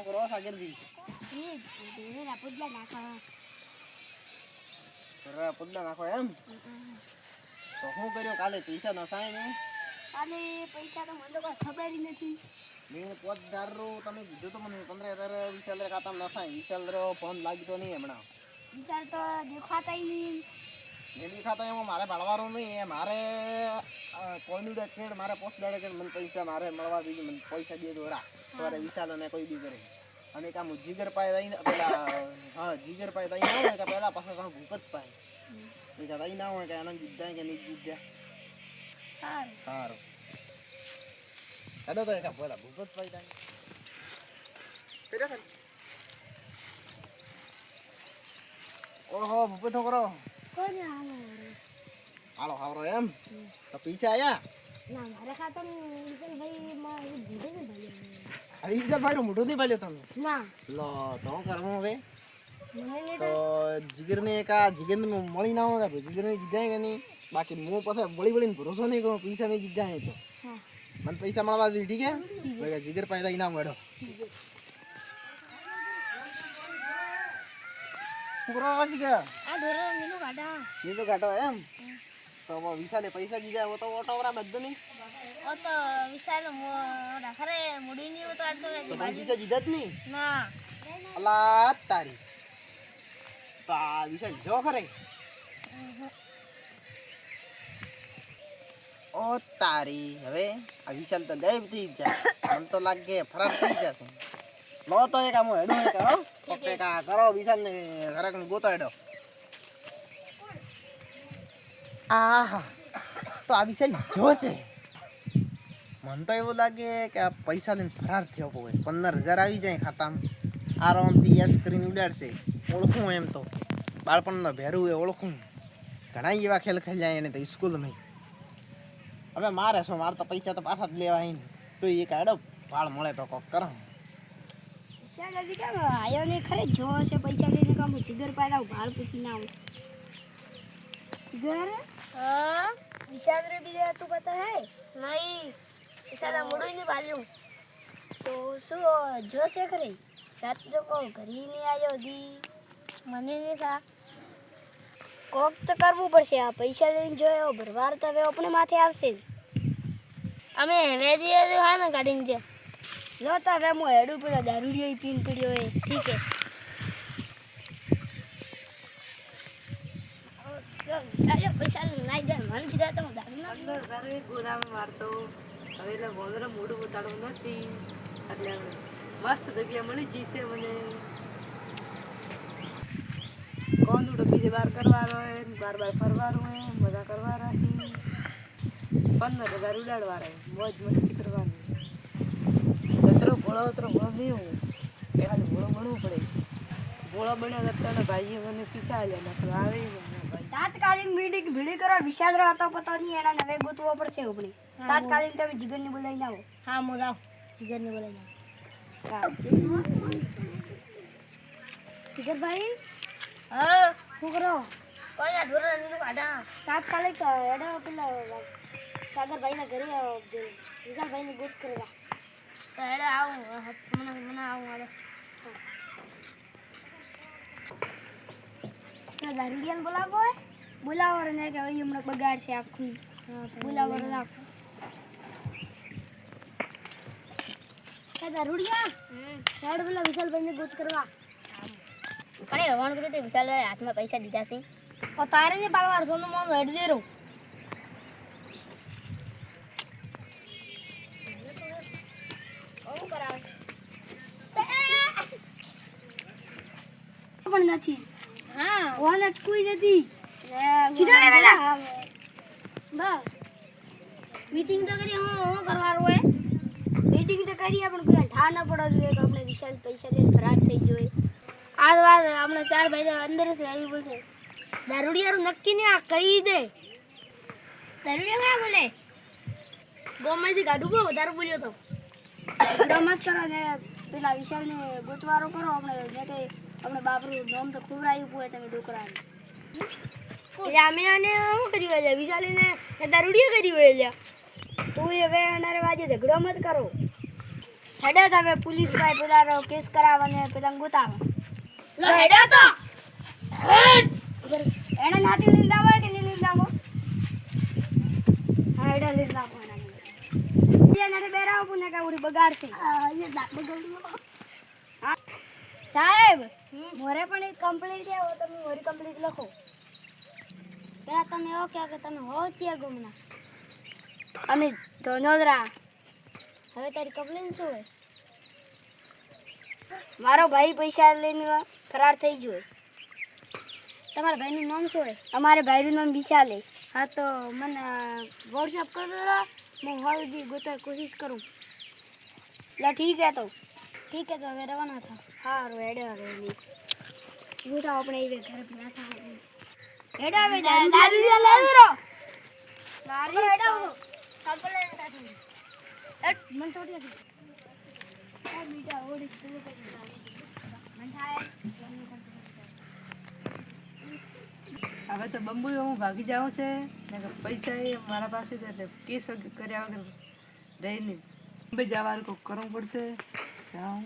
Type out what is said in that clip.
કરો સાગરજી પુદલા નાખો એમ તો શું કર્યો કાલે પૈસા નસાય ને કાલે પૈસા તો મને તો કોઈ ખબર નથી મેં 5000 રો તમે કીધું તો મને 15000 વિશાલ રે ખાતા નસાય વિશાલ રો ફોન લાગતો નહીં હમણાં વિશાલ તો દેખાતા નહીં એ દેખાતા એમાં મારે ભણવાનો નહીં મારે કોઈનું ડેકેડ મારે પોસ્ટ ડેકેડ મને પૈસા મારે મળવા દીધી મને પૈસા દે દો રા તમારે વિશાલ અને કોઈ બી કરે અને કામ જીગર પાય દઈ પેલા હા જીગર પાય દઈ ના હોય કે પેલા પાછા કામ ભૂખ જ પાય એ દઈ ના હોય કે આનંદ જીત કે નહીં જીત જાય સારું હેડો તો એક પેલા ભૂખ જ પાય દઈ ઓહો ભૂખ તો કરો કોને હાલો હારો એમ તો પૈસા આયા ના મારા ખાતા વિશાલ ભાઈ માં ભૂડે ને ભાઈ અરે વિશાલ ભાઈ મોઢું નહીં પાલ્યો તમે ના લો તો કરવું હવે મને તો જીગરને કા જીગરને મળી ના હોય જીગરને જીજાય કે નહીં બાકી હું પછી બળી ભરોસો નહીં કરું પૈસા મેં જીજાય તો હા મને પૈસા મળવા દે ઠીક હે જીગર પાયદા ઇનામ મેળો પૂરો જીગર આ ધોરો નીલો કાઢા નીલો કાઢો એમ તો વિશાલે પૈસા દીધા તો ઓટોરા બધું નહીં ઓ તો વિશાલ રાખરે મુડી ની ઉતારતો તો પૈસા દીધા જ નહીં ના અલા તારી તો આ વિશાલ જો ખરે ઓ તારી હવે આ વિશાલ તો ગાયબ થઈ જાય મને તો લાગે ફરાર થઈ જશે લો તો એક આમ હેડો એક હો ઓકે કા કરો વિશાલ ને ઘરક ને ગોતો હેડો આહા તો આ વિશાલ જો છે મને તો એવું લાગે કે આ પૈસા લઈને ફરાર થયો હોય 15000 આવી જાય ખાતામાં આરામથી યસ કરીને ઉડાડશે ઓળખું એમ તો બાળપણનો ભેરું એ ઓળખું ઘણા એવા ખેલ ખેલ્યા એને તો સ્કૂલમાં હવે મારે શું મારે તો પૈસા તો પાછા જ લેવા ને તો એ કાઢો ભાળ મળે તો કોક કરો વિશાલ હજી કેમ આયો ને ખરે જો છે પૈસા લઈને કામ જીગર પાડા ભાળ પૂછી ના આવું જીગર હા વિશાલ રે બીજે તું પતા હે નહીં વિશાલ મુડું ની બાલ્યું તો શું જો છે ખરે રાત જો કો ઘરી ની આયો દી મને ને સા કોક તો કરવું પડશે આ પૈસા લઈને જોયો ભરવાર તો હવે આપણે માથે આવશે અમે વેજી હા ને ગાડીને જે લો તો હવે હું હેડું પેલો દારૂડિયો પીન પડ્યો એ ઠીક હે સારા પૈસા નાઈ જાય મને કીધા તમે દારૂ ના ઘરે ગુરામ મારતો હવે એટલે બોલરે મોઢું બતાડવું નથી એટલે મસ્ત જગ્યા મળી જશે મને કોંદુડો બીજી વાર કરવાનો હોય બાર ફરવાનું હોય મજા કરવાના 15000 ઉડાડવાના મોજ મસ્તી કરવાની અતરો ભોળો નહીં હું એ ખાલી ભોળો બનવું પડે ભોળો બન્યા કરતા ભાઈએ મને પીસા આલ્યા નકર આવે ભાઈ તાત્કાલિક મીટિંગ ભીડી કરો વિશાલ રો હતો પતો નહીં એના નવે ગોતવો પડશે ઉપડી તાત્કાલિક તમે જીગરને બોલાવીને આવો હા મો જાવ જીગરને બોલાવીને આવો જીગરભાઈ હા શું કરો કોઈ આ ઢોરા નીલું કાઢા તાત્કાલિક એડો પેલા સાગરભાઈના ઘરે વિશાલભાઈને ગોત કરવા તો એડો આવું મને આવું આવે દારૂડિયાને બોલાવો બોલાવો ને કે અહીં હમણાં બગાડ છે આખું બોલાવો રાખો દારૂડિયા સાઈડ પેલા વિશાલભાઈને ગોત કરવા અરે હવાણ કરે તે વિશાલ હાથમાં પૈસા દીધા છે ઓ તારે ને પાલવાર સોનું મોન હેડ દે રો ઓ કરાવ પણ નથી હા ઓન જ કોઈ નથી સીધા રે બેટા બસ મીટિંગ તો કરી હું કરવાનું હોય મીટિંગ તો કરીએ પણ કોઈ ઠા ના પડો જોઈએ કે આપણે વિશાલ પૈસા લઈને ફરાર થઈ જોઈએ આ વાત આપણે 4 ભાઈ અંદર છે આવી બોલશે દારૂડિયારું નક્કી ને આ કહી દે દારૂડિયા ના બોલે ગોમાંથી ગાડું બહુ વધારે બોલ્યો તો રમત કરો ને પેલા વિશાલને ગોતવારો કરો આપણે જે કે આપણે બાપરું નામ તો ખોરાયું હોય તમે છોકરાને એટલે અમે આને શું કર્યું હોય વિશાલીને દારૂડિયા કર્યું હોય તું હવે એનારે વાજે ઝઘડો મત કરો હેડો તમે પોલીસ ભાઈ પેલાનો કેસ કરાવવાને પેલા ગોતાવો લો હેડો તો એને નાતી લીંદા હોય કે નહીં લીંદા હોય હા હેડો લીંદા હોય એને બેરાવ પુને કે ઉડી બગાડશે એ દાંત બગાડ્યો સાહેબ મોરે પણ એક કમ્પ્લીટ છે હો તમે મોરી કમ્પ્લીટ લખો પેલા તમે એવો કહો કે તમે હો છે ગુમના અમે ધનોદરા હવે તારી કમ્પ્લેન શું હોય મારો ભાઈ પૈસા લઈને ફરાર થઈ ગયો તમારા ભાઈનું નામ શું હોય અમારે ભાઈનું નામ વિશાલ છે હા તો મને વોટ્સઅપ કરી દો હું હલ્દી ગોતર કોશિશ કરું લા ઠીક है तो હવે રવાના થા હારું હેડે રેલી ગોતા આપણે એ ઘરે પેલા થા હેડે હવે દાદુ લાવી રો લારી હેડે સાકલે કાઢી એટ મન તોડી દે આ બીટા ઓડી તું મન થાય હવે તો બંબુ હું ભાગી જાઉં છે ને કે પૈસા એ મારા પાસે છે એટલે કેસ કર્યા વગર રહી નહીં જવાનું કોઈ કરવું પડશે જાઉં